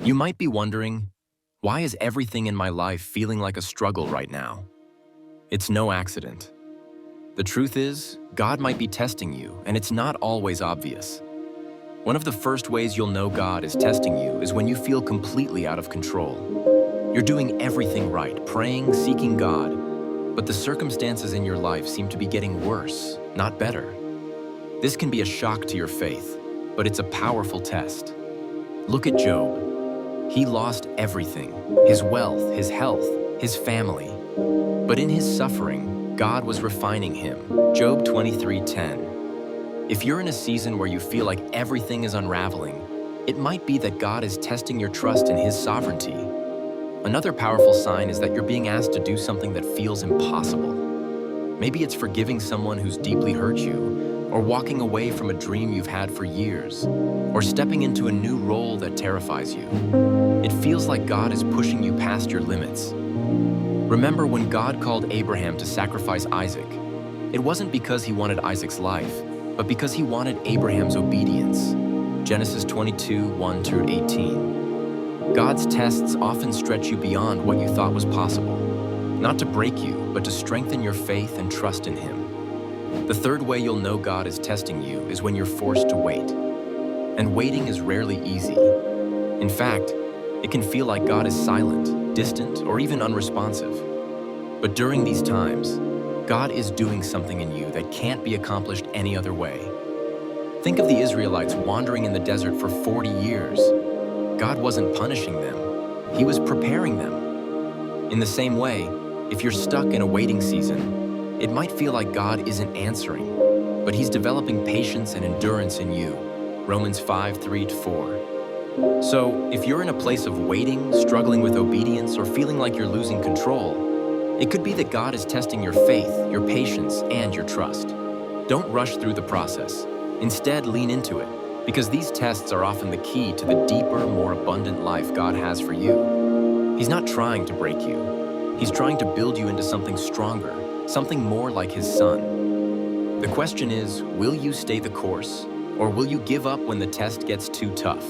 You might be wondering, why is everything in my life feeling like a struggle right now? It's no accident. The truth is, God might be testing you, and it's not always obvious. One of the first ways you'll know God is testing you is when you feel completely out of control. You're doing everything right, praying, seeking God, but the circumstances in your life seem to be getting worse, not better. This can be a shock to your faith, but it's a powerful test. Look at Job. He lost everything, his wealth, his health, his family. But in his suffering, God was refining him. Job 23:10. If you're in a season where you feel like everything is unraveling, it might be that God is testing your trust in his sovereignty. Another powerful sign is that you're being asked to do something that feels impossible. Maybe it's forgiving someone who's deeply hurt you, or walking away from a dream you've had for years, or stepping into a new role that terrifies you. It feels like God is pushing you past your limits. Remember when God called Abraham to sacrifice Isaac? It wasn't because he wanted Isaac's life, but because he wanted Abraham's obedience. Genesis 22:1-18. God's tests often stretch you beyond what you thought was possible, not to break you, but to strengthen your faith and trust in him. The third way you'll know God is testing you is when you're forced to wait. And waiting is rarely easy. In fact, it can feel like God is silent, distant, or even unresponsive. But during these times, God is doing something in you that can't be accomplished any other way. Think of the Israelites wandering in the desert for 40 years. God wasn't punishing them, he was preparing them. In the same way, if you're stuck in a waiting season, it might feel like God isn't answering, but he's developing patience and endurance in you. Romans 5:3-4. So, if you're in a place of waiting, struggling with obedience, or feeling like you're losing control, it could be that God is testing your faith, your patience, and your trust. Don't rush through the process. Instead, lean into it, because these tests are often the key to the deeper, more abundant life God has for you. He's not trying to break you. He's trying to build you into something stronger, something more like his Son. The question is, will you stay the course, or will you give up when the test gets too tough?